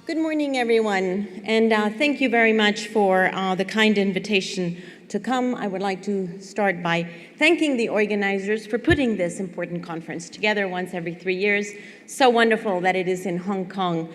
Good morning, everyone, and thank you very much for the kind invitation to come. I would like to start by thanking the organizers for putting this important conference together once every 3 years. So wonderful that it is in Hong Kong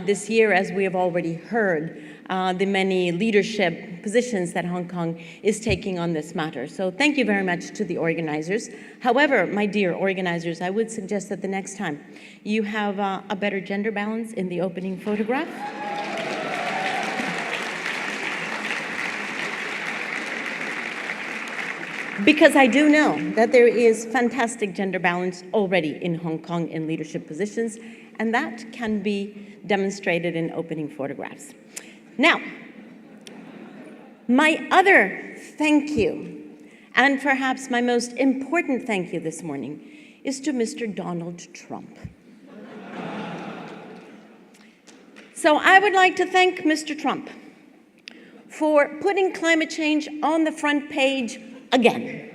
this year, as we have already heard the many leadership positions that Hong Kong is taking on this matter. So thank you very much to the organizers. However, my dear organizers, I would suggest that the next time you have a better gender balance in the opening photograph. Because I do know that there is fantastic gender balance already in Hong Kong in leadership positions, and that can be demonstrated in opening photographs. Now, my other thank you, and perhaps my most important thank you this morning, is to Mr. Donald Trump. So I would like to thank Mr. Trump for putting climate change on the front page again.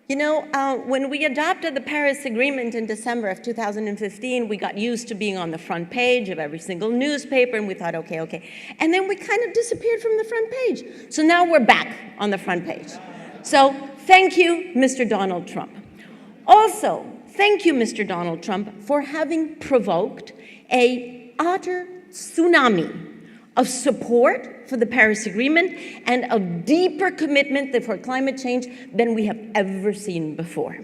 You know, when we adopted the Paris Agreement in December of 2015, we got used to being on the front page of every single newspaper, and we thought, okay. And then we kind of disappeared from the front page. So now we're back on the front page. So thank you, Mr. Donald Trump. Also, thank you, Mr. Donald Trump, for having provoked an utter tsunami of support for the Paris Agreement and a deeper commitment for climate change than we have ever seen before.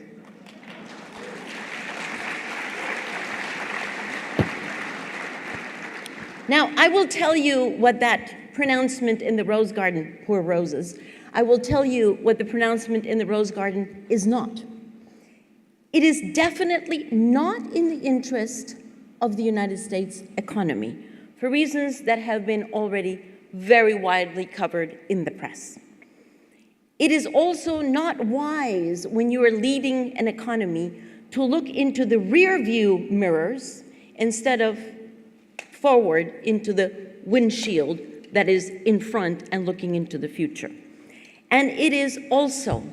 Now, I will tell you what that pronouncement in the Rose Garden, poor roses, I will tell you what the pronouncement in the Rose Garden is not. It is definitely not in the interest of the United States economy, for reasons that have been already very widely covered in the press. It is also not wise when you are leading an economy to look into the rear view mirrors instead of forward into the windshield that is in front and looking into the future. And it is also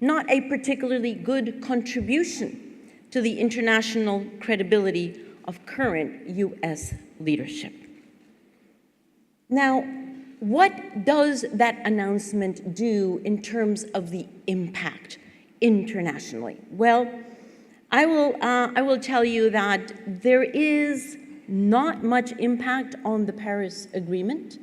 not a particularly good contribution to the international credibility of current US leadership. Now, what does that announcement do in terms of the impact internationally? Well, I will tell you that there is not much impact on the Paris Agreement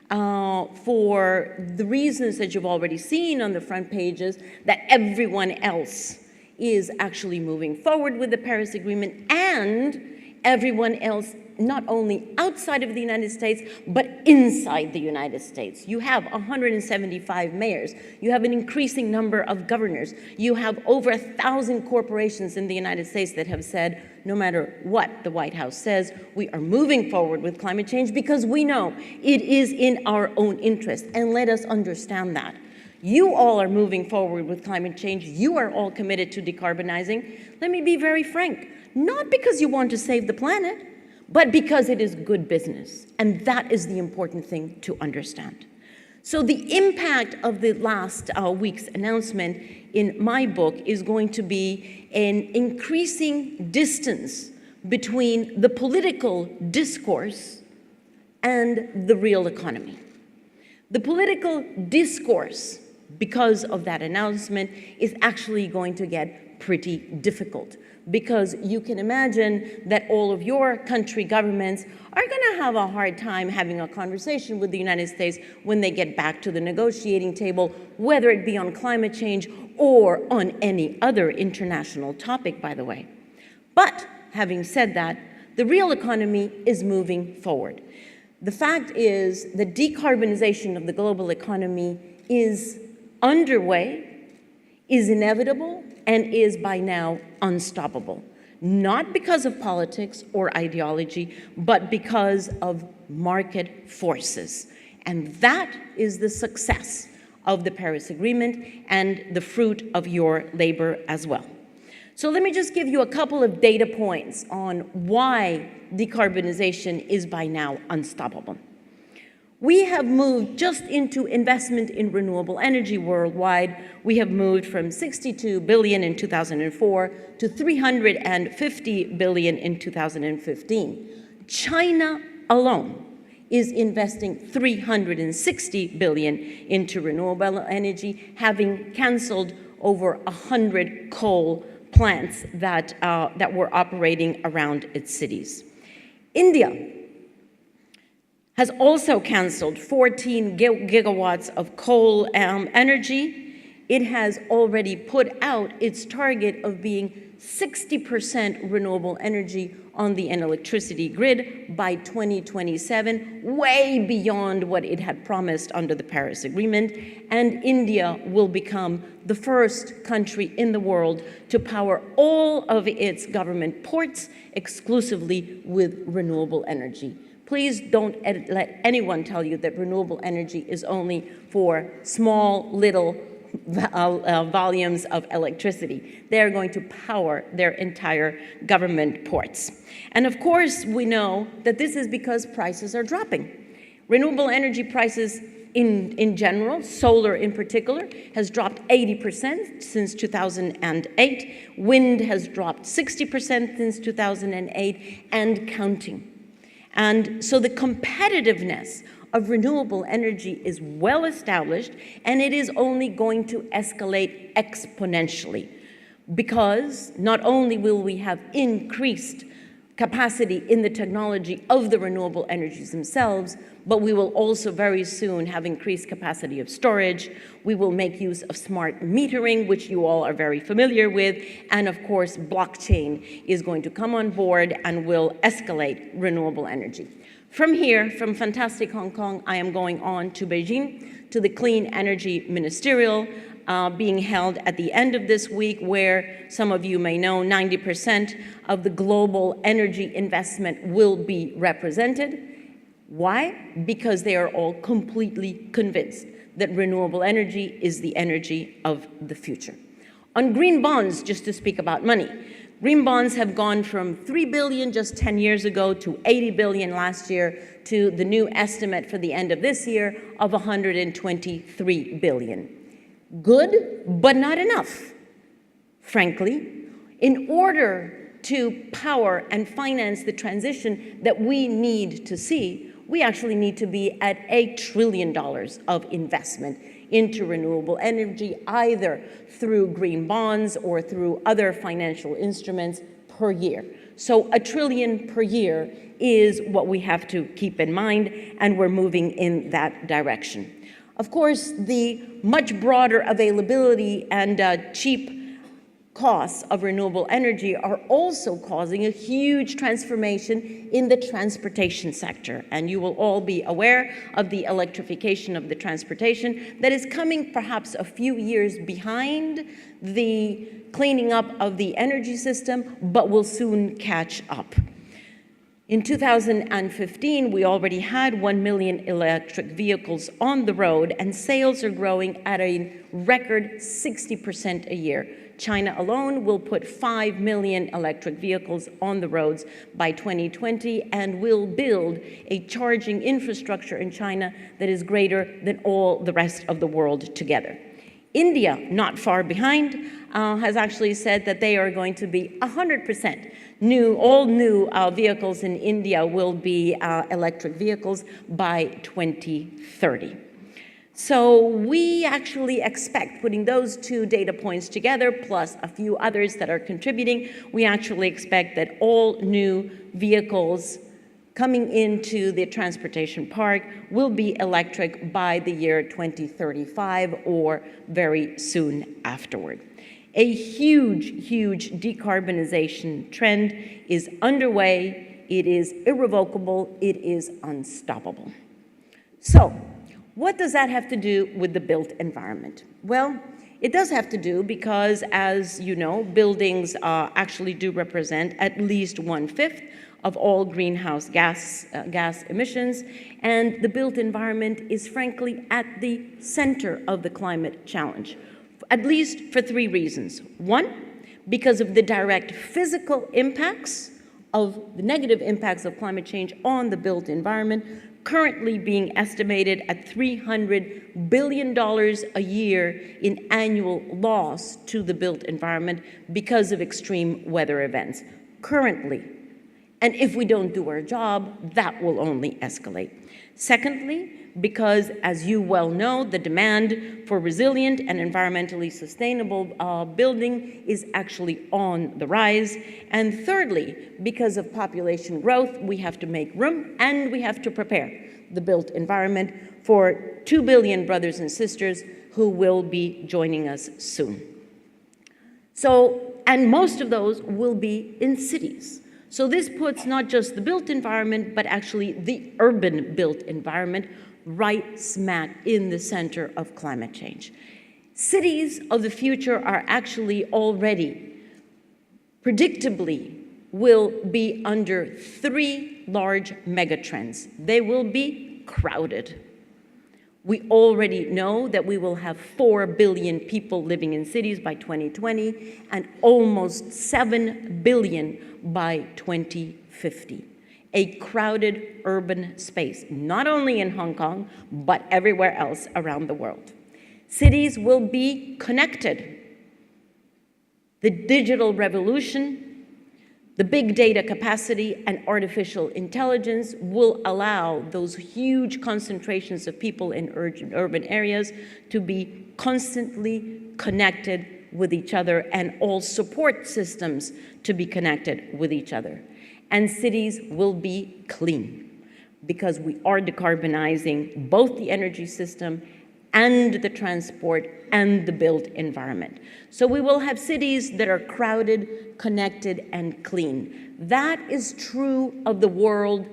for the reasons that you've already seen on the front pages, that everyone else is actually moving forward with the Paris Agreement, and everyone else not only outside of the United States, but inside the United States. You have 175 mayors. You have an increasing number of governors. You have over 1,000 corporations in the United States that have said, no matter what the White House says, we are moving forward with climate change because we know it is in our own interest. And let us understand that. You all are moving forward with climate change. You are all committed to decarbonizing. Let me be very frank. Not because you want to save the planet, but because it is good business. And that is the important thing to understand. So the impact of the last week's announcement in my book is going to be an increasing distance between the political discourse and the real economy. The political discourse, because of that announcement, is actually going to get pretty difficult, because you can imagine that all of your country governments are going to have a hard time having a conversation with the United States when they get back to the negotiating table, whether it be on climate change or on any other international topic, by the way. But having said that, the real economy is moving forward. The fact is that decarbonization of the global economy is underway, is inevitable, and is by now unstoppable. Not because of politics or ideology, but because of market forces. And that is the success of the Paris Agreement and the fruit of your labor as well. So let me just give you a couple of data points on why decarbonization is by now unstoppable. We have moved just into investment in renewable energy worldwide. We have moved from 62 billion in 2004 to 350 billion in 2015. China alone is investing 360 billion into renewable energy, having canceled over 100 coal plants that were operating around its cities. India has also canceled 14 gigawatts of coal energy. It has already put out its target of being 60% renewable energy on the electricity grid by 2027, way beyond what it had promised under the Paris Agreement. And India will become the first country in the world to power all of its government ports exclusively with renewable energy. Please don't let anyone tell you that renewable energy is only for small, little volumes of electricity. They're going to power their entire government ports. And of course, we know that this is because prices are dropping. Renewable energy prices in general, solar in particular, has dropped 80% since 2008. Wind has dropped 60% since 2008 and counting. And so the competitiveness of renewable energy is well established, and it is only going to escalate exponentially, because not only will we have increased capacity in the technology of the renewable energies themselves, but we will also very soon have increased capacity of storage. We will make use of smart metering, which you all are very familiar with, and of course, blockchain is going to come on board and will escalate renewable energy. From here, from fantastic Hong Kong, I am going on to Beijing, to the Clean Energy Ministerial, being held at the end of this week, where some of you may know 90% of the global energy investment will be represented. Why? Because they are all completely convinced that renewable energy is the energy of the future. On green bonds, just to speak about money, green bonds have gone from 3 billion just 10 years ago to 80 billion last year to the new estimate for the end of this year of 123 billion. Good, but not enough, frankly. In order to power and finance the transition that we need to see, we actually need to be at $1 trillion of investment into renewable energy, either through green bonds or through other financial instruments per year. So $1 trillion per year is what we have to keep in mind, and we're moving in that direction. Of course, the much broader availability and cheap costs of renewable energy are also causing a huge transformation in the transportation sector. And you will all be aware of the electrification of the transportation that is coming perhaps a few years behind the cleaning up of the energy system, but will soon catch up. In 2015, we already had 1 million electric vehicles on the road, and sales are growing at a record 60% a year. China alone will put 5 million electric vehicles on the roads by 2020 and will build a charging infrastructure in China that is greater than all the rest of the world together. India, not far behind, has actually said that they are going to be 100% all new vehicles in India will be electric vehicles by 2030. So we actually expect, putting those two data points together, plus a few others that are contributing, we actually expect that all new vehicles coming into the transportation park will be electric by the year 2035 or very soon afterward. A huge, huge decarbonization trend is underway. It is irrevocable. It is unstoppable. So, what does that have to do with the built environment? Well, it does have to do because, as you know, buildings actually do represent at least 1/5 of all greenhouse gas emissions, and the built environment is frankly at the center of the climate challenge, at least for 3 reasons. 1, because of the direct physical impacts of the negative impacts of climate change on the built environment, currently being estimated at $300 billion a year in annual loss to the built environment because of extreme weather events, currently. And if we don't do our job, that will only escalate. Secondly, because, as you well know, the demand for resilient and environmentally sustainable building is actually on the rise. And thirdly, because of population growth, we have to make room and we have to prepare the built environment for 2 billion brothers and sisters who will be joining us soon. So, and most of those will be in cities. So this puts not just the built environment, but actually the urban built environment right smack in the center of climate change. Cities of the future are actually already, predictably, will be under 3 large megatrends. They will be crowded. We already know that we will have 4 billion people living in cities by 2020 and almost 7 billion by 2050. A crowded urban space, not only in Hong Kong, but everywhere else around the world. Cities will be connected. The digital revolution, the big data capacity, and artificial intelligence will allow those huge concentrations of people in urban areas to be constantly connected with each other, and all support systems to be connected with each other. And cities will be clean because we are decarbonizing both the energy system and the transport and the built environment. So we will have cities that are crowded, connected, and clean. That is true of the world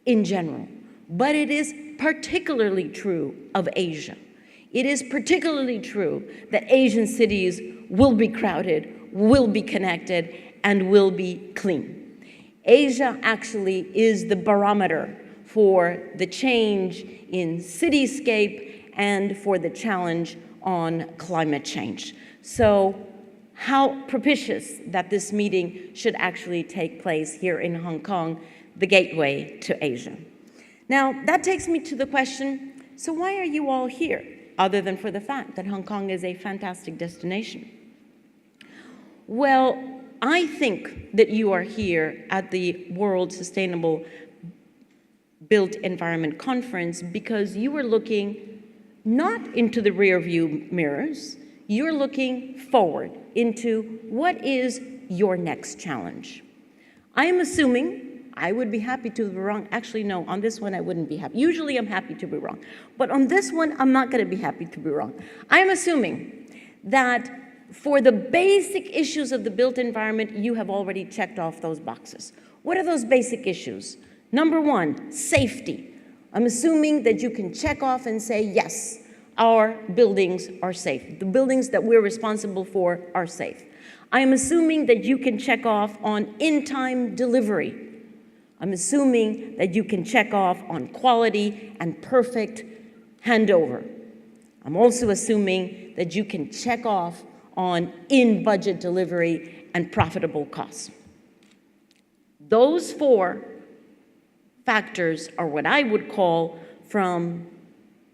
in general, but it is particularly true of Asia. It is particularly true that Asian cities will be crowded, will be connected, and will be clean. Asia actually is the barometer for the change in cityscape and for the challenge on climate change. So how propitious that this meeting should actually take place here in Hong Kong, the gateway to Asia. Now, that takes me to the question, so why are you all here, other than for the fact that Hong Kong is a fantastic destination? Well, I think that you are here at the World Sustainable Built Environment Conference because you are looking not into the rearview mirrors, you're looking forward into what is your next challenge. I am assuming, I would be happy to be wrong. Actually, no, on this one I wouldn't be happy. Usually I'm happy to be wrong. But on this one, I'm not gonna be happy to be wrong. I'm assuming that for the basic issues of the built environment, you have already checked off those boxes. What are those basic issues? Number one, safety. I'm assuming that you can check off and say, yes, our buildings are safe. The buildings that we're responsible for are safe. I'm assuming that you can check off on in-time delivery. I'm assuming that you can check off on quality and perfect handover. I'm also assuming that you can check off on in-budget delivery and profitable costs. Those 4 factors are what I would call, from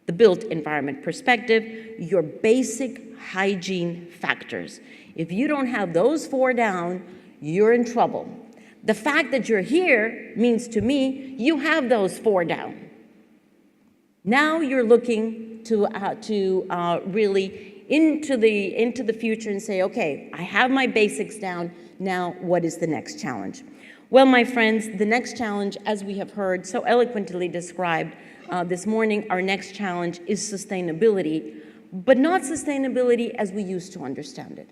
the built environment perspective, your basic hygiene factors. If you don't have those 4 down, you're in trouble. The fact that you're here means to me you have those 4 down. Now you're looking to really into the future and say, okay, I have my basics down, now what is the next challenge? Well, my friends, the next challenge, as we have heard so eloquently described this morning, our next challenge is sustainability, but not sustainability as we used to understand it.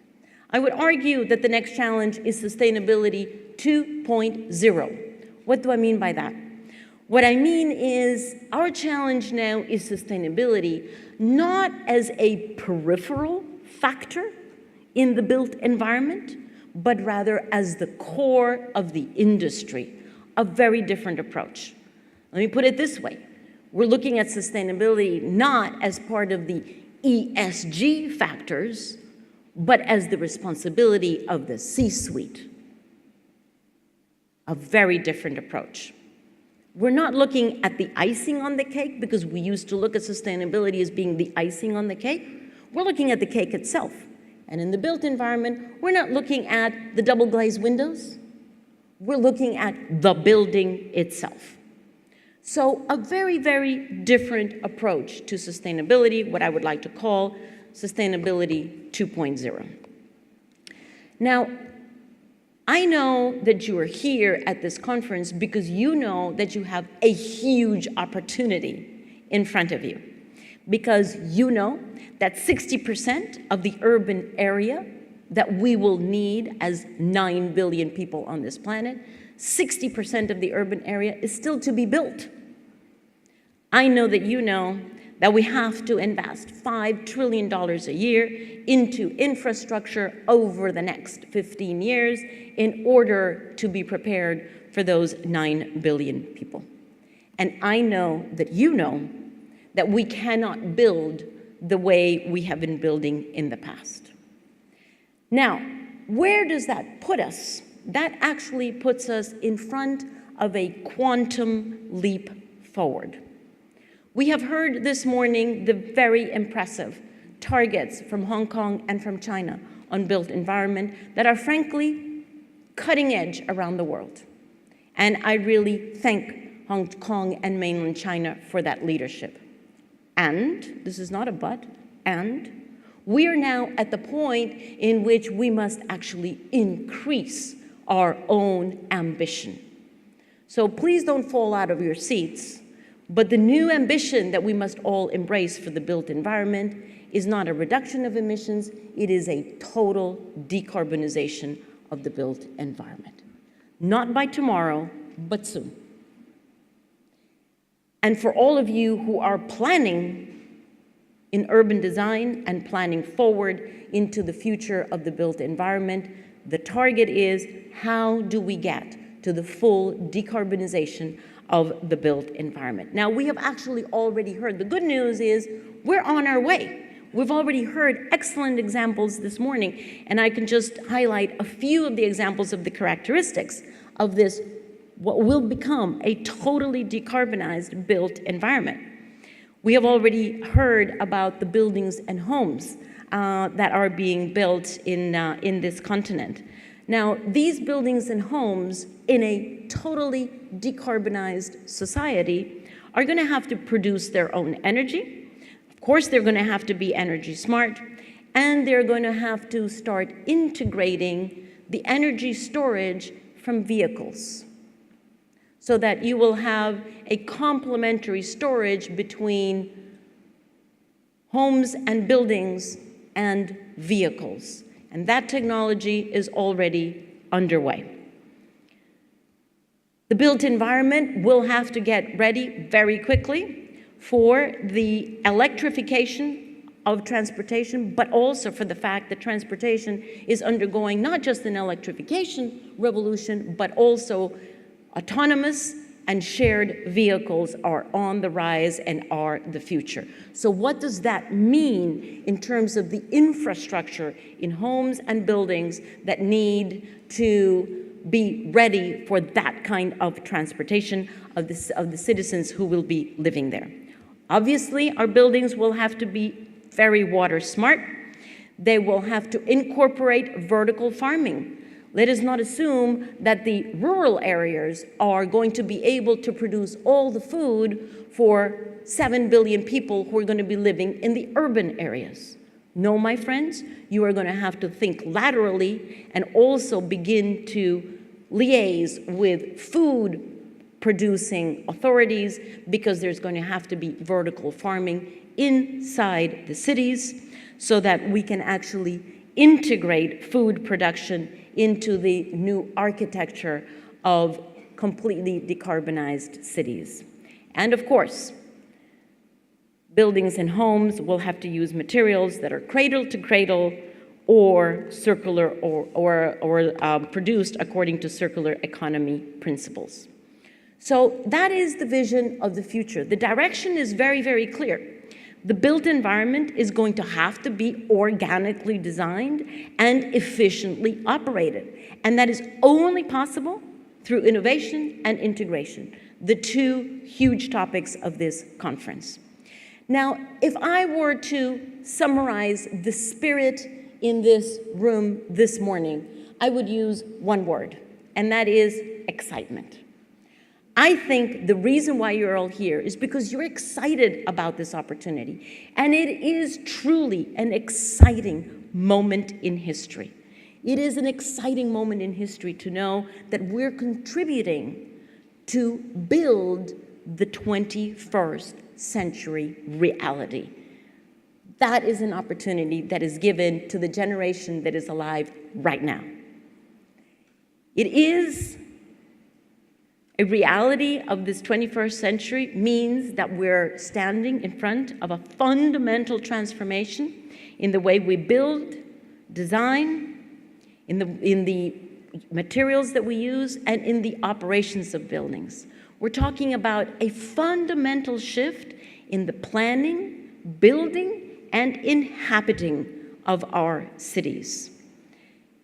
I would argue that the next challenge is sustainability 2.0. What do I mean by that? What I mean is our challenge now is sustainability, not as a peripheral factor in the built environment, but rather as the core of the industry, a very different approach. Let me put it this way. We're looking at sustainability not as part of the ESG factors, but as the responsibility of the C-suite. A very different approach. We're not looking at the icing on the cake, because we used to look at sustainability as being the icing on the cake. We're looking at the cake itself. And in the built environment, we're not looking at the double glazed windows. We're looking at the building itself. So a very, very different approach to sustainability, what I would like to call Sustainability 2.0. Now, I know that you are here at this conference because you know that you have a huge opportunity in front of you. Because you know that 60% of the urban area that we will need as 9 billion people on this planet, 60% of the urban area is still to be built. I know that you know that we have to invest $5 trillion a year into infrastructure over the next 15 years in order to be prepared for those 9 billion people. And I know that we cannot build the way we have been building in the past. Now, where does that put us? That actually puts us in front of a quantum leap forward. We have heard this morning the very impressive targets from Hong Kong and from China on built environment that are frankly cutting edge around the world. And I really thank Hong Kong and mainland China for that leadership. And, this is not a but, and we are now at the point in which we must actually increase our own ambition. So please don't fall out of your seats. But the new ambition that we must all embrace for the built environment is not a reduction of emissions, it is a total decarbonization of the built environment. Not by tomorrow, but soon. And for all of you who are planning in urban design and planning forward into the future of the built environment, the target is, how do we get to the full decarbonization of the built environment? Now, we have actually already heard, the good news is we're on our way. We've already heard excellent examples this morning, and I can just highlight a few of the examples of the characteristics of this, what will become a totally decarbonized built environment. We have already heard about the buildings and homes that are being built in this continent. Now, these buildings and homes in a totally decarbonized society are going to have to produce their own energy. Of course, they're going to have to be energy smart, and they're going to have to start integrating the energy storage from vehicles so that you will have a complementary storage between homes and buildings and vehicles. And that technology is already underway. The built environment will have to get ready very quickly for the electrification of transportation, but also for the fact that transportation is undergoing not just an electrification revolution, but also autonomous and shared vehicles are on the rise and are the future. So what does that mean in terms of the infrastructure in homes and buildings that need to be ready for that kind of transportation of the citizens who will be living there? Obviously, our buildings will have to be very water smart. They will have to incorporate vertical farming. Let us not assume that the rural areas are going to be able to produce all the food for 7 billion people who are going to be living in the urban areas. No, my friends, you are going to have to think laterally and also begin to liaise with food producing authorities, because there's going to have to be vertical farming inside the cities so that we can actually integrate food production into the new architecture of completely decarbonized cities. And of course, buildings and homes will have to use materials that are cradle to cradle or circular or produced according to circular economy principles. So that is the vision of the future. The direction is very, very clear. The built environment is going to have to be organically designed and efficiently operated. And that is only possible through innovation and integration. the two huge topics of this conference. Now, if I were to summarize the spirit in this room this morning, I would use one word, and that is excitement. I think the reason why you're all here is because you're excited about this opportunity, and it is truly an exciting moment in history. It is an exciting moment in history to know that we're contributing to build the 21st century reality. That is an opportunity that is given to the generation that is alive right now. It is a reality of this 21st century means that we're standing in front of a fundamental transformation in the way we build, design, in the materials that we use, and in the operations of buildings. We're talking about a fundamental shift in the planning, building, and inhabiting of our cities.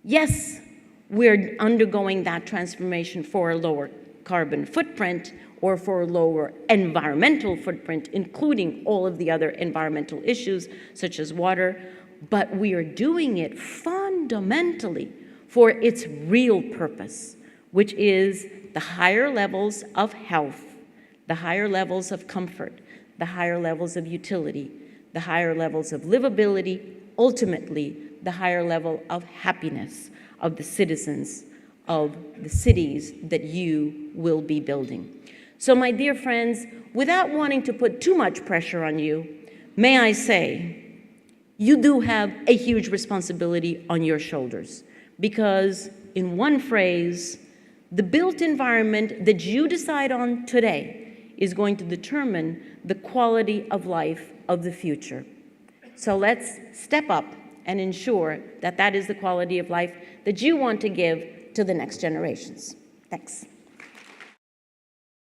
Yes, we're undergoing that transformation for a lower carbon footprint or for a lower environmental footprint, including all of the other environmental issues such as water, but we are doing it fundamentally for its real purpose, which is the higher levels of health, the higher levels of comfort, the higher levels of utility, the higher levels of livability, ultimately the higher level of happiness of the citizens of the cities that you will be building. So my dear friends, without wanting to put too much pressure on you, may I say, you do have a huge responsibility on your shoulders, because in one phrase, the built environment that you decide on today is going to determine the quality of life of the future. So let's step up and ensure that that is the quality of life that you want to give to the next generations. Thanks.